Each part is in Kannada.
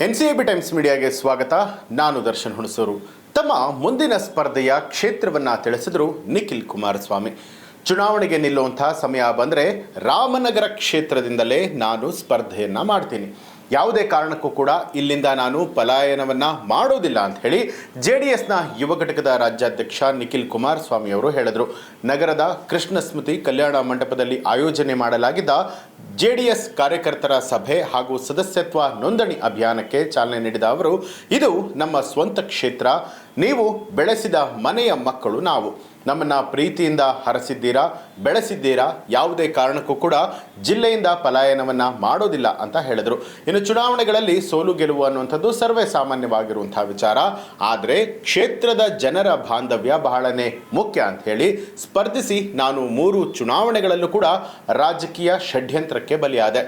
NCAB ಟೈಮ್ಸ್ ಮೀಡಿಯಾಗೆ ಸ್ವಾಗತ. ನಾನು ದರ್ಶನ್ ಹುಣಸೂರು. ತಮ್ಮ ಮುಂದಿನ ಸ್ಪರ್ಧೆಯ ಕ್ಷೇತ್ರವನ್ನು ತಿಳಿಸಿದರು ನಿಖಿಲ್ ಕುಮಾರಸ್ವಾಮಿ. ಚುನಾವಣೆಗೆ ನಿಲ್ಲುವಂಥ ಸಮಯ ಬಂದರೆ ರಾಮನಗರ ಕ್ಷೇತ್ರದಿಂದಲೇ ನಾನು ಸ್ಪರ್ಧೆಯನ್ನು ಮಾಡ್ತೀನಿ, ಯಾವುದೇ ಕಾರಣಕ್ಕೂ ಕೂಡ ಇಲ್ಲಿಂದ ನಾನು ಪಲಾಯನವನ್ನು ಮಾಡೋದಿಲ್ಲ ಅಂತ ಹೇಳಿ JDSನ ಯುವ ಘಟಕದ ರಾಜ್ಯಾಧ್ಯಕ್ಷ ನಿಖಿಲ್ ಕುಮಾರಸ್ವಾಮಿ ಅವರು ಹೇಳಿದರು. ನಗರದ ಕೃಷ್ಣ ಸ್ಮೃತಿ ಕಲ್ಯಾಣ ಮಂಟಪದಲ್ಲಿ ಆಯೋಜನೆ ಮಾಡಲಾಗಿದ್ದ JDS ಕಾರ್ಯಕರ್ತರ ಸಭೆ ಹಾಗೂ ಸದಸ್ಯತ್ವ ನೋಂದಣಿ ಅಭಿಯಾನಕ್ಕೆ ಚಾಲನೆ ನೀಡಿದ ಅವರು, ಇದು ನಮ್ಮ ಸ್ವಂತ ಕ್ಷೇತ್ರ, ನೀವು ಬೆಳೆಸಿದ ಮನೆಯ ಮಕ್ಕಳು ನಾವು, ನಮ್ಮನ್ನು ಪ್ರೀತಿಯಿಂದ ಹರಸಿದ್ದೀರಾ, ಬೆಳೆಸಿದ್ದೀರಾ, ಯಾವುದೇ ಕಾರಣಕ್ಕೂ ಕೂಡ ಜಿಲ್ಲೆಯಿಂದ ಪಲಾಯನವನ್ನು ಮಾಡೋದಿಲ್ಲ ಅಂತ ಹೇಳಿದರು. ಇನ್ನು ಚುನಾವಣೆಗಳಲ್ಲಿ ಸೋಲು ಗೆಲುವು ಅನ್ನುವಂಥದ್ದು ಸರ್ವೇ ಸಾಮಾನ್ಯವಾಗಿರುವಂಥ ವಿಚಾರ, ಆದರೆ ಕ್ಷೇತ್ರದ ಜನರ ಬಾಂಧವ್ಯ ಬಹಳನೇ ಮುಖ್ಯ ಅಂತ ಹೇಳಿ ಸ್ಪರ್ಧಿಸಿ ನಾನು 3 ಚುನಾವಣೆಗಳಲ್ಲೂ ಕೂಡ ರಾಜಕೀಯ ಷಡ್ಯಂತ್ರಕ್ಕೆ ಬಲಿಯಾದೆ.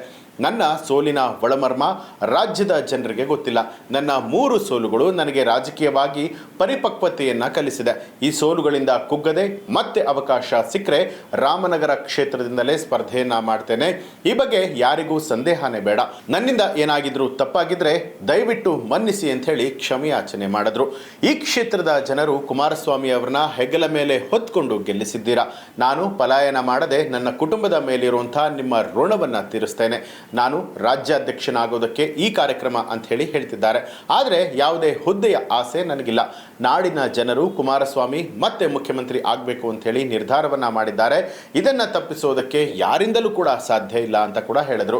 ನನ್ನ ಸೋಲಿನ ಒಳಮರ್ಮ ರಾಜ್ಯದ ಜನರಿಗೆ ಗೊತ್ತಿಲ್ಲ. ನನ್ನ 3 ಸೋಲುಗಳು ನನಗೆ ರಾಜಕೀಯವಾಗಿ ಪರಿಪಕ್ವತೆಯನ್ನು ಕಲಿಸಿದೆ. ಈ ಸೋಲುಗಳಿಂದ ಕುಗ್ಗದೆ ಮತ್ತೆ ಅವಕಾಶ ಸಿಕ್ಕರೆ ರಾಮನಗರ ಕ್ಷೇತ್ರದಿಂದಲೇ ಸ್ಪರ್ಧೆಯನ್ನು ಮಾಡ್ತೇನೆ. ಈ ಬಗ್ಗೆ ಯಾರಿಗೂ ಸಂದೇಹನೇ ಬೇಡ. ನನ್ನಿಂದ ಏನಾಗಿದ್ರೂ ತಪ್ಪಾಗಿದ್ರೆ ದಯವಿಟ್ಟು ಮನ್ನಿಸಿ ಅಂತ ಹೇಳಿ ಕ್ಷಮೆಯಾಚನೆ ಮಾಡಿದ್ರು. ಈ ಕ್ಷೇತ್ರದ ಜನರು ಕುಮಾರಸ್ವಾಮಿ ಅವರನ್ನ ಹೆಗಲ ಮೇಲೆ ಹೊತ್ಕೊಂಡು ಗೆಲ್ಲಿಸಿದ್ದೀರಾ. ನಾನು ಪಲಾಯನ ಮಾಡದೆ ನನ್ನ ಕುಟುಂಬದ ಮೇಲಿರುವಂಥ ನಿಮ್ಮ ಋಣವನ್ನು ತೀರಿಸ್ತೇನೆ. ನಾನು ರಾಜ್ಯಾಧ್ಯಕ್ಷನಾಗೋದಕ್ಕೆ ಈ ಕಾರ್ಯಕ್ರಮ ಅಂತ ಹೇಳಿ ಹೇಳ್ತಿದ್ದಾರೆ. ಆದರೆ ಯಾವುದೇ ಹುದ್ದೆಯ ಆಸೆ ನನಗಿಲ್ಲ. ನಾಡಿನ ಜನರು ಕುಮಾರಸ್ವಾಮಿ ಮತ್ತೆ ಮುಖ್ಯಮಂತ್ರಿ ಆಗಬೇಕು ಅಂತ ಹೇಳಿ ನಿರ್ಧಾರವನ್ನ ಮಾಡಿದ್ದಾರೆ. ಇದನ್ನು ತಪ್ಪಿಸೋದಕ್ಕೆ ಯಾರಿಂದಲೂ ಕೂಡ ಸಾಧ್ಯ ಇಲ್ಲ ಅಂತ ಕೂಡ ಹೇಳಿದರು.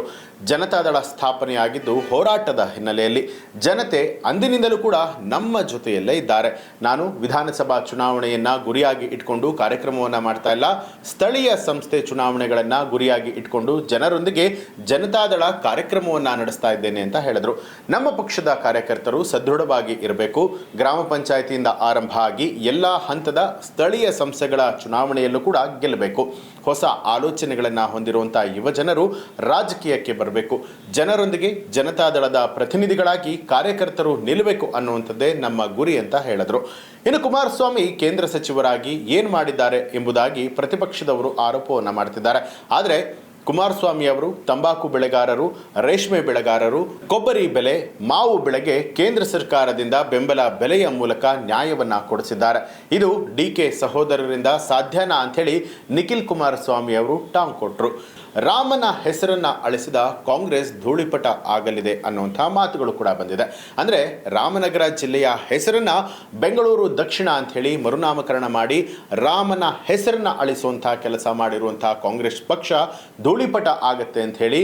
ಜನತಾದಳ ಸ್ಥಾಪನೆಯಾಗಿದ್ದು ಹೋರಾಟದ ಹಿನ್ನೆಲೆಯಲ್ಲಿ ಜನತೆ ಅಂದಿನಿಂದಲೂ ಕೂಡ ನಮ್ಮ ಜೊತೆಯಲ್ಲೇ ಇದ್ದಾರೆ. ನಾನು ವಿಧಾನಸಭಾ ಚುನಾವಣೆಯನ್ನ ಗುರಿಯಾಗಿ ಇಟ್ಕೊಂಡು ಕಾರ್ಯಕ್ರಮವನ್ನು ಮಾಡ್ತಾ ಇಲ್ಲ, ಸ್ಥಳೀಯ ಸಂಸ್ಥೆ ಚುನಾವಣೆಗಳನ್ನು ಗುರಿಯಾಗಿ ಇಟ್ಕೊಂಡು ಜನರೊಂದಿಗೆ ಜನತಾದಳ ಕಾರ್ಯಕ್ರಮವನ್ನು ನಡೆಸ್ತಾ ಇದ್ದೇನೆ ಅಂತ ಹೇಳಿದ್ರು. ನಮ್ಮ ಪಕ್ಷದ ಕಾರ್ಯಕರ್ತರು ಸದೃಢವಾಗಿ ಇರಬೇಕು. ಗ್ರಾಮ ಪಂಚಾಯಿತಿಯಿಂದ ಆರಂಭ ಆಗಿ ಎಲ್ಲ ಹಂತದ ಸ್ಥಳೀಯ ಸಂಸ್ಥೆಗಳ ಚುನಾವಣೆಯಲ್ಲೂ ಕೂಡ ಗೆಲ್ಲಬೇಕು. ಹೊಸ ಆಲೋಚನೆಗಳನ್ನು ಹೊಂದಿರುವಂಥ ಯುವ ಜನರು ರಾಜಕೀಯಕ್ಕೆ ಬರಬೇಕು. ಜನರೊಂದಿಗೆ ಜನತಾದಳದ ಪ್ರತಿನಿಧಿಗಳಾಗಿ ಕಾರ್ಯಕರ್ತರು ನಿಲ್ಲಬೇಕು ಅನ್ನುವಂಥದ್ದೇ ನಮ್ಮ ಗುರಿ ಅಂತ ಹೇಳಿದ್ರು. ಇನ್ನು ಕುಮಾರಸ್ವಾಮಿ ಕೇಂದ್ರ ಸಚಿವರಾಗಿ ಏನು ಮಾಡಿದ್ದಾರೆ ಎಂಬುದಾಗಿ ಪ್ರತಿಪಕ್ಷದವರು ಆರೋಪವನ್ನು ಮಾಡ್ತಿದ್ದಾರೆ. ಆದರೆ ಕುಮಾರಸ್ವಾಮಿ ಅವರು ತಂಬಾಕು ಬೆಳೆಗಾರರು, ರೇಷ್ಮೆ ಬೆಳೆಗಾರರು, ಕೊಬ್ಬರಿ ಬೆಲೆ, ಮಾವು ಬೆಳೆಗೆ ಕೇಂದ್ರ ಸರ್ಕಾರದಿಂದ ಬೆಂಬಲ ಬೆಲೆಯ ಮೂಲಕ ನ್ಯಾಯವನ್ನು ಕೊಡಿಸಿದ್ದಾರೆ. ಇದು DK ಸಹೋದರರಿಂದ ಸಾಧ್ಯನಾ ಅಂಥೇಳಿ ನಿಖಿಲ್ ಕುಮಾರಸ್ವಾಮಿ ಅವರು ಟಾಂಗ್ ಕೊಟ್ಟರು. ರಾಮನ ಹೆಸರನ್ನು ಅಳಿಸಿದ ಕಾಂಗ್ರೆಸ್ ಧೂಳಿಪಟ ಆಗಲಿದೆ ಅನ್ನುವಂಥ ಮಾತುಗಳು ಕೂಡ ಬಂದಿದೆ. ಅಂದರೆ ರಾಮನಗರ ಜಿಲ್ಲೆಯ ಹೆಸರನ್ನು ಬೆಂಗಳೂರು ದಕ್ಷಿಣ ಅಂಥೇಳಿ ಮರುನಾಮಕರಣ ಮಾಡಿ ರಾಮನ ಹೆಸರನ್ನು ಅಳಿಸುವಂಥ ಕೆಲಸ ಮಾಡಿರುವಂಥ ಕಾಂಗ್ರೆಸ್ ಪಕ್ಷ ಧೂಳಿಪಟ ಆಗತ್ತೆ ಅಂತ ಹೇಳಿ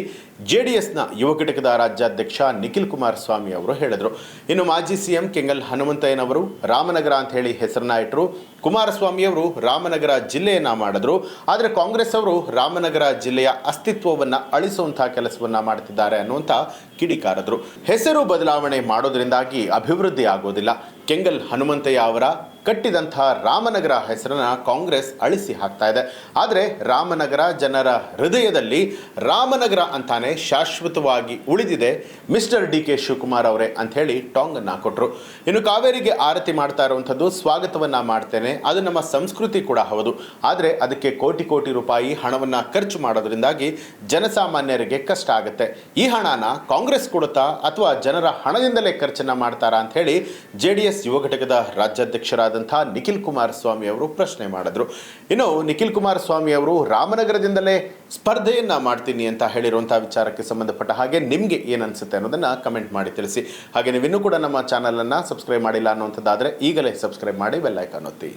JDSನ ಯುವ ಘಟಕದ ರಾಜ್ಯಾಧ್ಯಕ್ಷ ನಿಖಿಲ್ ಕುಮಾರಸ್ವಾಮಿ ಅವರು ಹೇಳಿದರು. ಇನ್ನು ಮಾಜಿ CM ಕೆಂಗಲ್ ಹನುಮಂತಯ್ಯನವರು ರಾಮನಗರ ಅಂತ ಹೇಳಿ ಹೆಸರನ್ನ ಇಟ್ಟರು. ಕುಮಾರಸ್ವಾಮಿಯವರು ರಾಮನಗರ ಜಿಲ್ಲೆಯನ್ನ ಮಾಡಿದ್ರು. ಆದರೆ ಕಾಂಗ್ರೆಸ್ ಅವರು ರಾಮನಗರ ಜಿಲ್ಲೆಯ ಅಸ್ತಿತ್ವವನ್ನು ಅಳಿಸುವಂತಹ ಕೆಲಸವನ್ನ ಮಾಡ್ತಿದ್ದಾರೆ ಅನ್ನುವಂಥ ಕಿಡಿಕಾರದ್ರು. ಹೆಸರು ಬದಲಾವಣೆ ಮಾಡೋದ್ರಿಂದಾಗಿ ಅಭಿವೃದ್ಧಿ ಆಗೋದಿಲ್ಲ. ಕೆಂಗಲ್ ಹನುಮಂತಯ್ಯ ಅವರ ಕಟ್ಟಿದಂತಹ ರಾಮನಗರ ಹೆಸರನ್ನು ಕಾಂಗ್ರೆಸ್ ಅಳಿಸಿ ಹಾಕ್ತಾ ಇದೆ. ಆದರೆ ರಾಮನಗರ ಜನರ ಹೃದಯದಲ್ಲಿ ರಾಮನಗರ ಅಂತಾನೆ ಶಾಶ್ವತವಾಗಿ ಉಳಿದಿದೆ ಮಿಸ್ಟರ್ DK ಶಿವಕುಮಾರ್ ಅವರೇ ಅಂಥೇಳಿ ಟಾಂಗನ್ನು ಕೊಟ್ಟರು. ಇನ್ನು ಕಾವೇರಿಗೆ ಆರತಿ ಮಾಡ್ತಾ ಇರುವಂಥದ್ದು ಸ್ವಾಗತವನ್ನು ಮಾಡ್ತೇನೆ, ಅದು ನಮ್ಮ ಸಂಸ್ಕೃತಿ ಕೂಡ ಹೌದು. ಆದರೆ ಅದಕ್ಕೆ ಕೋಟಿ ಕೋಟಿ ರೂಪಾಯಿ ಹಣವನ್ನು ಖರ್ಚು ಮಾಡೋದ್ರಿಂದಾಗಿ ಜನಸಾಮಾನ್ಯರಿಗೆ ಕಷ್ಟ ಆಗುತ್ತೆ. ಈ ಹಣನ ಕಾಂಗ್ರೆಸ್ ಕೊಡುತ್ತಾ ಅಥವಾ ಜನರ ಹಣದಿಂದಲೇ ಖರ್ಚನ್ನು ಮಾಡ್ತಾರಾ ಅಂತ ಹೇಳಿ JDS ಯುವ ಘಟಕದ ರಾಜ್ಯಾಧ್ಯಕ್ಷರಾದಂಥ ನಿಖಿಲ್ ಕುಮಾರಸ್ವಾಮಿ ಅವರು ಪ್ರಶ್ನೆ ಮಾಡಿದ್ರು. ಇನ್ನು ನಿಖಿಲ್ ಕುಮಾರಸ್ವಾಮಿ ಅವರು ರಾಮನಗರದಿಂದಲೇ ಸ್ಪರ್ಧೆಯನ್ನ ಮಾಡ್ತೀನಿ ಅಂತ ಹೇಳಿರುವಂಥ ವಿಚಾರಕ್ಕೆ ಸಂಬಂಧಪಟ್ಟ ಹಾಗೆ ನಿಮಗೆ ಏನು ಅನಿಸುತ್ತೆ ಅನ್ನೋದನ್ನ ಕಮೆಂಟ್ ಮಾಡಿ ತಿಳಿಸಿ. ಹಾಗೆ ನೀವಿನ್ನೂ ಕೂಡ ನಮ್ಮ ಚಾನಲನ್ನು ಸಬ್ಸ್ಕ್ರೈಬ್ ಮಾಡಿಲ್ಲ ಅನ್ನುವಂಥದ್ದಾದರೆ ಈಗಲೇ ಸಬ್ಸ್ಕ್ರೈಬ್ ಮಾಡಿ ಬೆಲ್ ಐಕಾನ್ ಒತ್ತಿ.